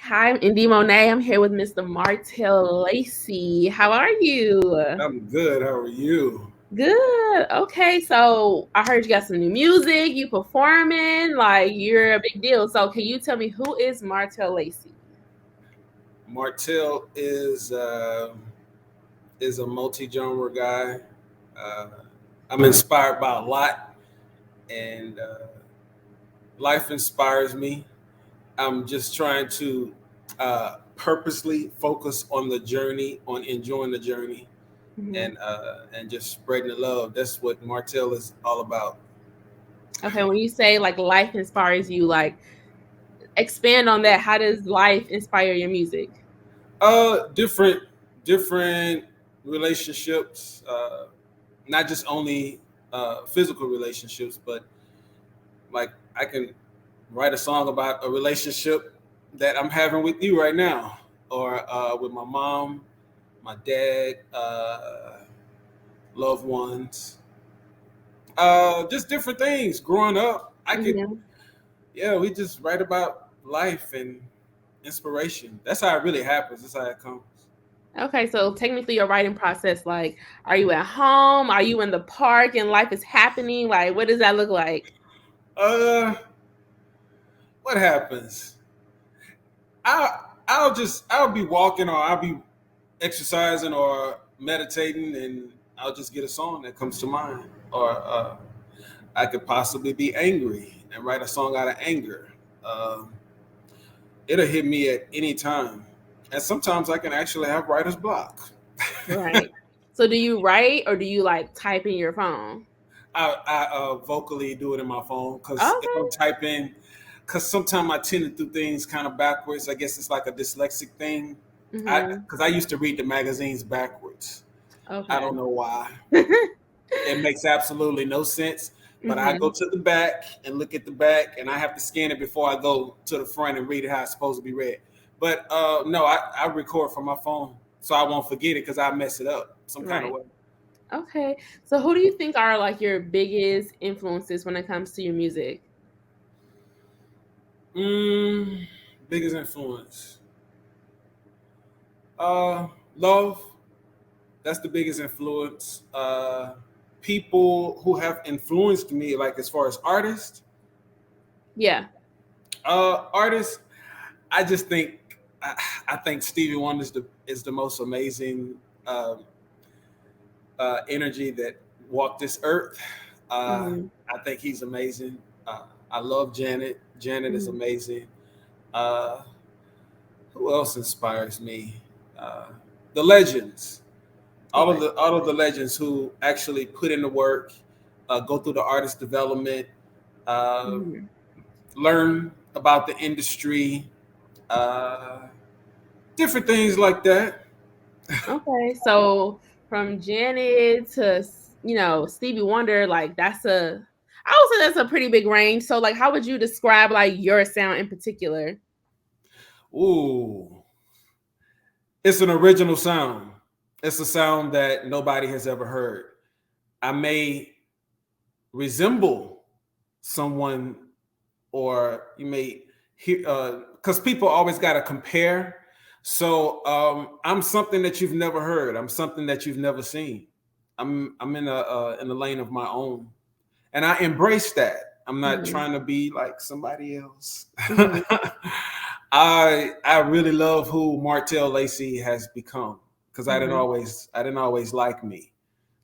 Hi, I'm Indy Monet. I'm here with Mr. Martell Lacey. How are you? I'm good. How are you? Good. Okay, so I heard you got some new music. You performing like you're a big deal. So can you tell me who is Martell Lacey? Martell is a multi-genre guy. Uh, I'm inspired by a lot, and life inspires me. I'm just trying to purposely focus on the journey, on enjoying the journey, Mhm. and just spreading the love. That's what Martell is all about. Okay, when you say like life inspires you, like expand on that. How does life inspire your music? Different relationships. Not just only physical relationships, but like I can write a song about a relationship that I'm having with you right now, or with my mom, my dad, loved ones, just different things. Growing up, I could, Mhm. yeah, we just write about life and inspiration. That's how it really happens. That's how it comes. Okay, so technically your writing process, like, are you at home? Are you in the park and life is happening? Like, what does that look like? Uh, what happens? I I'll be walking, or I'll be exercising or meditating, and I'll just get a song that comes to mind. Or I could possibly be angry and write a song out of anger. Um, it'll hit me at any time, and sometimes I can actually have writer's block. Right. So do you write or do you like type in your phone? I vocally do it in my phone because if I'm Okay. typing, because sometimes I tend to do things kind of backwards. I guess it's like a dyslexic thing. Mhm. Because I used to read the magazines backwards. I Okay. don't know why. It makes absolutely no sense. But I go Mhm. to the back and look at the back, and I have to scan it before I go to the front and read it how it's supposed to be read. But no, I record from my phone so I won't forget it because I mess it up some kind of Right. way. Okay. So who do you think are like your biggest influences when it comes to your music? Mm, biggest influence. Uh, love. That's the biggest influence. People who have influenced me, like as far as artists, Yeah. artists. I just think I, I think Stevie Wonder is the most amazing um, energy that walked this earth. Mhm. I think he's amazing. Uh, I love Janet. Janet is Mhm. amazing. Uh, who else inspires me? Uh, the legends. Okay. All of the legends who actually put in the work, go through the artist development, uh, Mhm. learn about the industry, uh, different things like that. Okay. So from Janet to Stevie Wonder, like I would say that's a pretty big range. So like how would you describe like your sound in particular? Ooh, it's an original sound. It's a sound that nobody has ever heard. I may resemble someone, or you may hear, because people always got to compare. So I'm something that you've never heard. I'm something that you've never seen. I'm in a lane of my own, and I embrace that. I'm not Mhm. trying to be like somebody else. Mhm. I really love who Martell Lacey has become, because Mhm. I didn't always like me.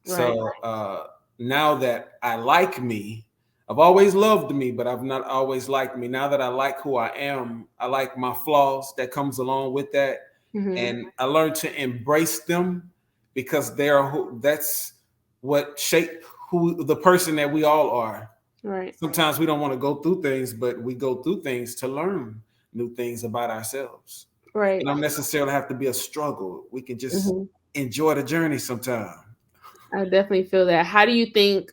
Right. So now that I like me, I've always loved me, but I've not always liked me. Now that I like who I am, I like my flaws that comes along with that, Mhm. and I learned to embrace them because that's what shape who the person that we all are. Right. Sometimes we don't want to go through things, but we go through things to learn new things about ourselves. It Right. don't necessarily have to be a struggle. We can just Mhm. enjoy the journey sometime. I definitely feel that. How do you think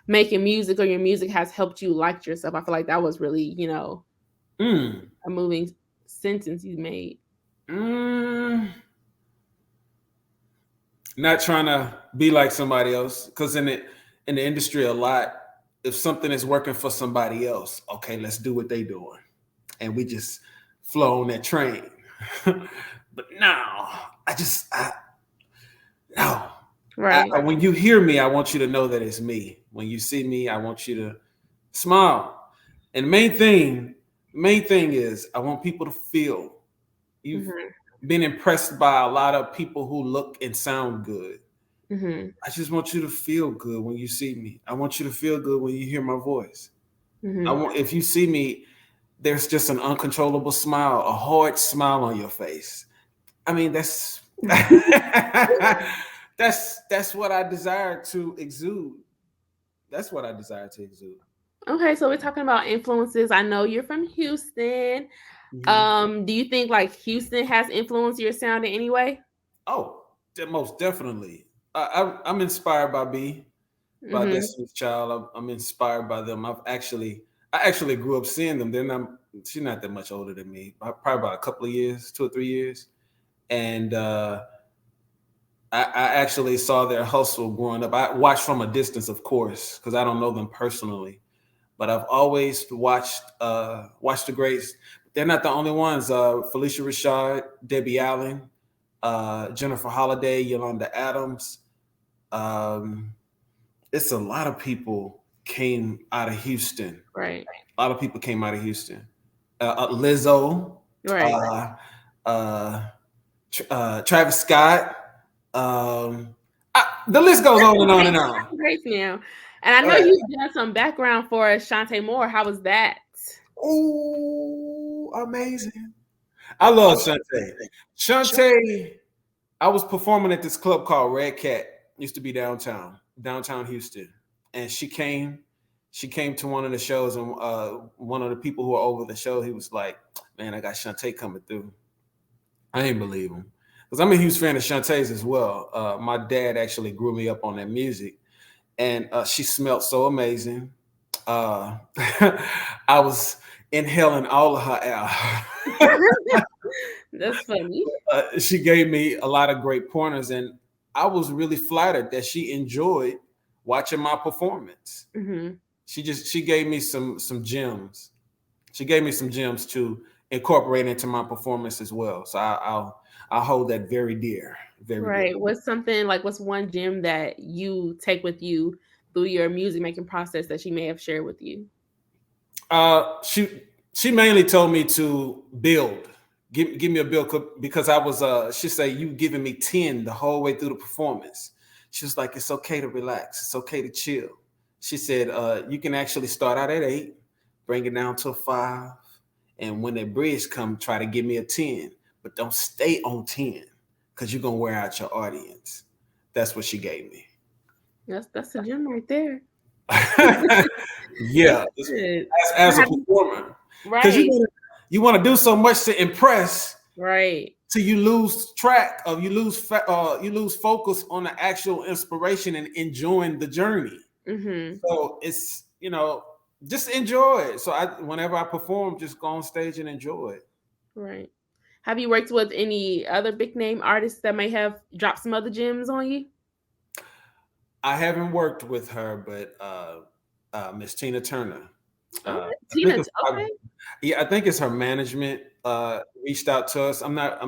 making music or your music has helped you like yourself? I feel like that was really, Mm. a moving sentence you made. Mm. Not trying to be like somebody else, because in the industry a lot, if something is working for somebody else, okay, let's do what they doing, and we just flow on that train. But now, I just, I, no. Right. When you hear me, I want you to know that it's me. When you see me, I want you to smile. And main thing is I want people to feel. You've Mhm. been impressed by a lot of people who look and sound good. Mhm. I just want you to feel good when you see me. I want you to feel good when you hear my voice. Mhm. If you see me, there's just an uncontrollable smile, a hard smile on your face. I mean, that's that's what I desire to exude. That's what I desire to exude. Okay, so we're talking about influences. I know you're from Houston. Mhm. Do you think like Houston has influenced your sound in any way? Oh, most definitely. I'm inspired by by Mhm. Destiny's Child. I'm inspired by them. I actually grew up seeing them. She's not that much older than me, probably about a couple of years, 2 or 3 years. And I actually saw their hustle growing up. I watched from a distance, of course, because I don't know them personally. But I've always watched the greats. They're not the only ones. Felicia Rashad, Debbie Allen, Jennifer Holliday, Yolanda Adams. Um, it's a lot of people came out of Houston. Right. A lot of people came out of Houston. Lizzo, Right. uh, uh, Travis Scott. Um, the list goes on and on and on. Great now. And I Go know ahead. you've done some background for Chanté Moore. How was that? Oh, amazing. I love Chanté. Chanté, I was performing at this club called Red Cat. Used to be downtown Houston. And she came to one of the shows, and one of the people who were over the show, he was like, "Man, I got Chanté coming through." I ain't believe him. Because I'm a huge fan of Chanté's as well. My dad actually grew me up on that music. And she smelled so amazing. Uh, I was inhaling all of her air. That's funny. She gave me a lot of great pointers, and I was really flattered that she enjoyed watching my performance. Mhm. She gave me some gems. She gave me some gems to incorporate into my performance as well. So I'll hold that very dear, very dear. Right. What's one gem that you take with you through your music making process that she may have shared with you? She mainly told me to build. Give me a build because I was she said you giving me 10 the whole way through the performance. She was like, it's okay to relax, it's okay to chill. She said, you can actually start out at 8, bring it down to a 5, and when that bridge come, try to give me a 10, but don't stay on 10 because you're gonna wear out your audience. That's what she gave me. That's a gem right there. That's Yeah, good. as a performer, because Right. you want to do so much to impress Right. till you lose track of you lose focus on the actual inspiration and enjoying the journey. Mhm. So it's just enjoy it. So whenever I perform, just go on stage and enjoy it. Right. Have you worked with any other big name artists that may have dropped some other gems on you? I haven't worked with her, but Miss Tina Turner. Okay. I think Tina. it's Okay. yeah, I think it's her management reached out to us. I'm not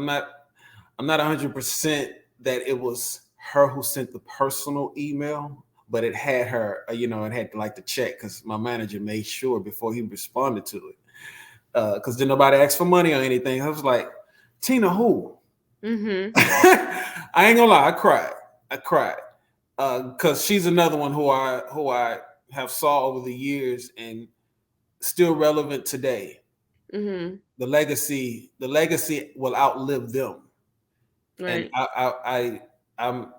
100% that it was her who sent the personal email, but it had her, it had like the check because my manager made sure before he responded to it. Because didn't nobody ask for money or anything. I was like, Tina, who? Mhm. I ain't gonna lie, I cried. I cried because she's another one who I have saw over the years and still relevant today. Mhm. The legacy will outlive them. And Right. I'm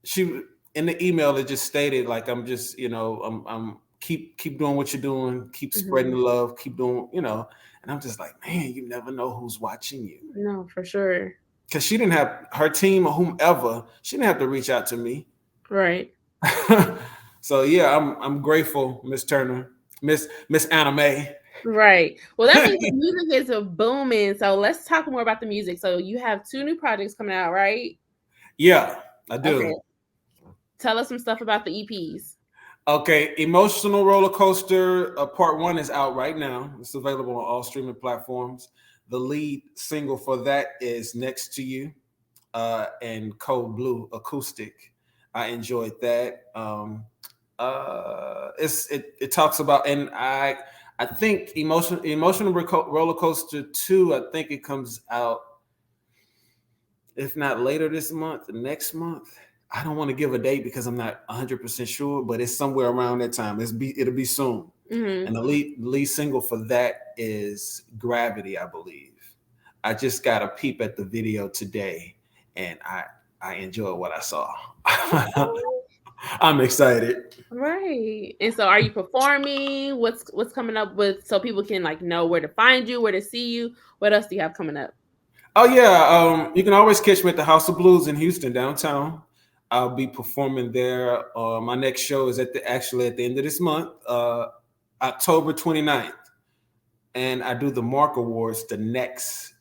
she in the email it just stated like I'm just I'm keep doing what you're doing, keep spreading the Mhm. love, keep doing and I'm just like, man, you never know who's watching you. No, for sure. Because she didn't have her team or whomever, she didn't have to reach out to me. Right. So yeah, I'm grateful, Miss Turner, Miss Anime. Right. Well, that means the music is a booming. So let's talk more about the music. So you have two new projects coming out, right? Yeah, I Okay. do. Tell us some stuff about the EPs. Okay, Emotional Roller Coaster Part 1 is out right now. It's available on all streaming platforms. The lead single for that is Next to You, and Cold Blue acoustic. I enjoyed that. It talks about, and I think emotional roller coaster 2. I think it comes out, if not later this month, next month. I don't want to give a date because I'm not 100% sure, but it's somewhere around that time. It'll be soon. Mm-hmm. And the lead single for that is Gravity, I believe. I just got a peep at the video today, and I enjoyed what I saw. I'm excited. Right. And so are you performing? What's coming up with, so people can like know where to find you, where to see you? What else do you have coming up? Oh yeah, you can always catch me at the House of Blues in Houston downtown. I'll be performing there. My next show is actually at the end of this month, October 29th, and I do the Mark Awards the next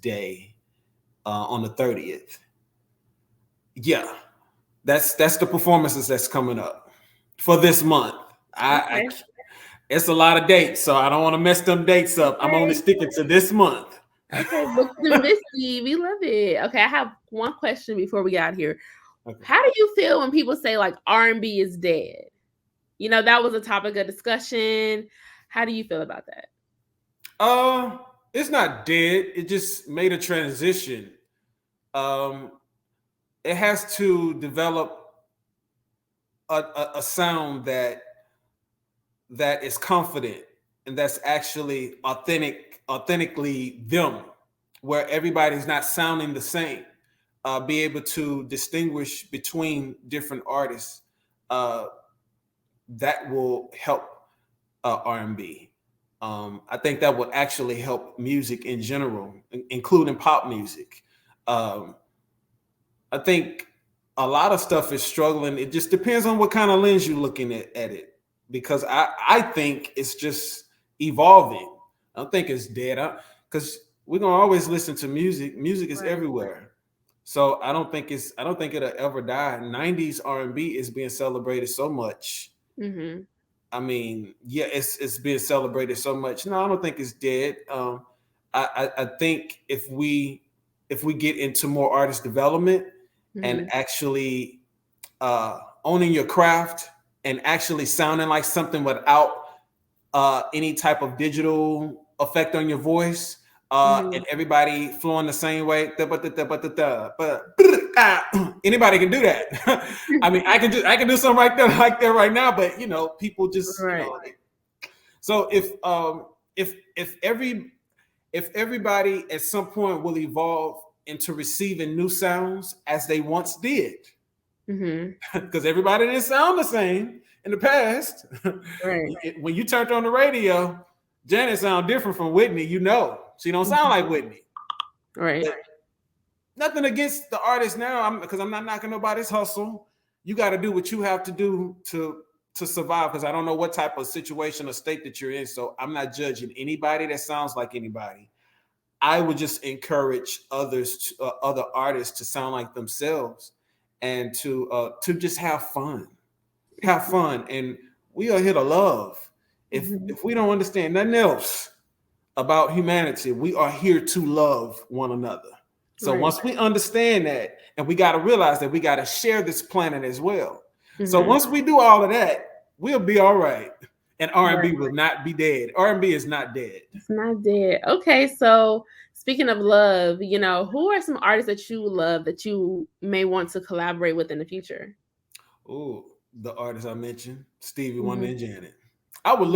day, on the 30th. Yeah, that's the performances that's coming up for this month. I Okay. It's a lot of dates, so I don't want to mess them dates up. I'm only Okay. sticking to this month. Okay. Books and Misty, we love it. Okay, I have one question before we get out here. Okay. How do you feel when people say like R&B is dead? You know, that was a topic of discussion. How do you feel about that? It's not dead. It just made a transition. Um, it has to develop a sound that is confident and that's actually authentically them, where everybody's not sounding the same. Be able to distinguish between different artists. That will help R&B. I think that would actually help music in general, including pop music. Um, I think a lot of stuff is struggling. It just depends on what kind of lens you're looking at it, because I think it's just evolving. I don't think it's dead, because we're gonna always listen to music. Music is Right. everywhere, so I don't think it'll ever die. 90s R&B is being celebrated so much. Mm-hmm. I mean, yeah, it's being celebrated so much. No, I don't think it's dead. I think if we get into more artist development Mm-hmm. and actually owning your craft and actually sounding like something without any type of digital effect on your voice, Mm-hmm. and everybody flowing the same way. Anybody can do that. I mean, I can do something right there like that right now, but people just Right. So if everybody at some point will evolve into receiving new sounds as they once did, Mm-hmm. because everybody didn't sound the same in the past. Right. When you turned on the radio, Janet sound different from Whitney. She don't sound like Whitney. Right. But nothing against the artist now, because I'm not knocking nobody's hustle. You got to do what you have to do to survive, because I don't know what type of situation or state that you're in. So I'm not judging anybody that sounds like anybody. I would just encourage other artists to sound like themselves, and to just have fun. Have fun. And we are here to love. If Mm-hmm. if we don't understand nothing else about humanity, we are here to love one another. So Right. once we understand that, and we got to realize that we got to share this planet as well. So Mm-hmm. once we do all of that, we'll be all right. And R&B Right. will not be dead. R&B is not dead. It's not dead. Okay, so speaking of love, who are some artists that you love that you may want to collaborate with in the future? Oh, the artists I mentioned, Stevie Wonder Mm-hmm. and Janet. I would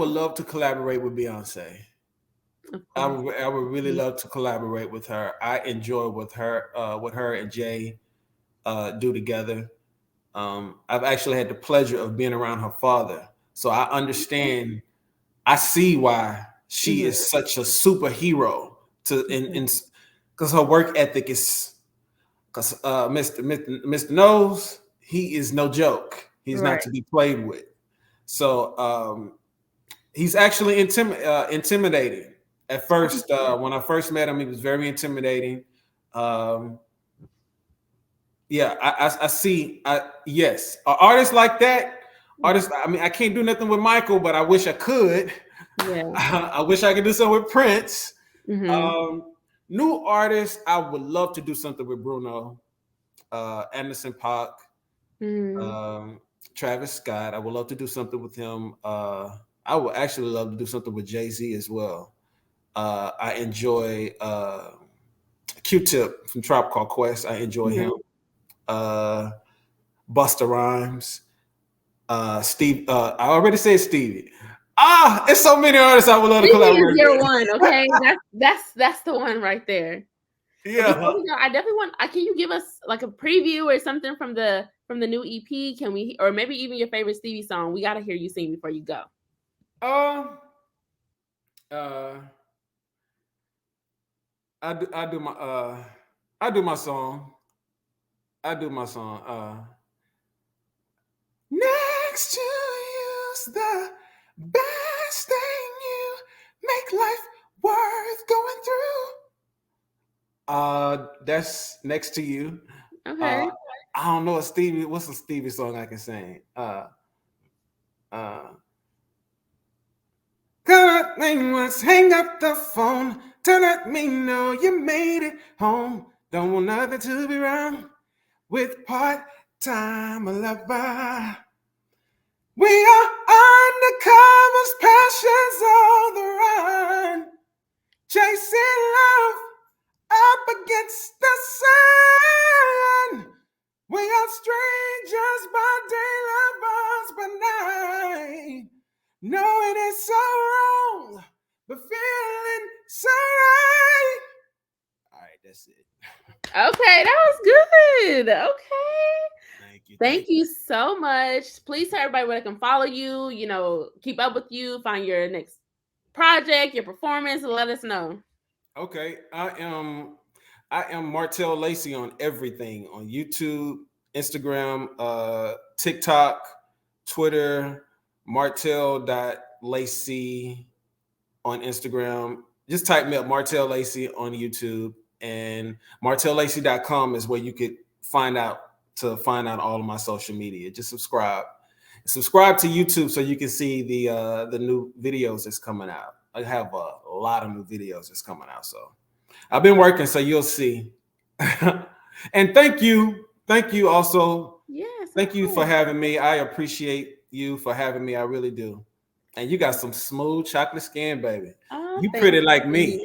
love to collaborate with Beyonce. Of I course. would, I would really Mhm. love to collaborate with her. I enjoy what her and Jay do together. I've actually had the pleasure of being around her father, so I understand. I see why she Mhm. is such a superhero to in because her work ethic is, because Mr. Knows, he is no joke. He's not Right. to be played with. So he's actually intimidating. At first, when I first met him, he was very intimidating. Um, yeah, I see. Yes, artists like that. Artists. I mean, I can't do nothing with Michael, but I wish I could. Yeah. I wish I could do something with Prince. Mm-hmm. New artists, I would love to do something with Bruno, Anderson Paak, Mm-hmm. um, Travis Scott. I would love to do something with him. I would actually love to do something with Jay-Z as well. I enjoy Q-Tip from Trop Called Quest. I enjoy him. Mm-hmm. Uh, Busta Rhymes. Steve. I already said Stevie. It's so many artists I would love to Stevie is collaborate your with. one, okay? That's the one right there. But before Yeah. we go, I definitely want. Can you give us like a preview or something from the new EP? Can we, or maybe even your favorite Stevie song? We got to hear you sing before you go. Um. Uh. I do my I do my song. I do my song. Next to you's the best thing you make life worth going through. That's next to you. Okay. Uh, I don't know a Stevie. What's a Stevie song I can sing? Uh, Good thing was hang up the phone to let me know you made it home. Don't want nothing to be wrong with part-time lover. We are undercovers, passions on the run, chasing love up against the sun. We are strangers by day, lovers by night. Knowing it's so wrong, but feeling so right. All right, that's it. Okay, that was good. Okay. Thank you. Thank Thank you so much. Please tell everybody where they can follow you, keep up with you, find your next project, your performance, and let us know. you. Okay, I am Martell Lacey on everything on YouTube, Instagram, TikTok, Twitter, Martell.Lacey on Instagram. Just type me up Martell Lacey on YouTube, and martelllacey.com is where you could find out all of my social media. Just subscribe to YouTube so you can see the new videos that's coming out. I have a lot of new videos that's coming out, so I've been working, so you'll see. And thank you also. Yes, of Thank you for course. having me. I appreciate you for having me. I really do. And you got some smooth chocolate skin, baby. Oh, You thank pretty like you. me.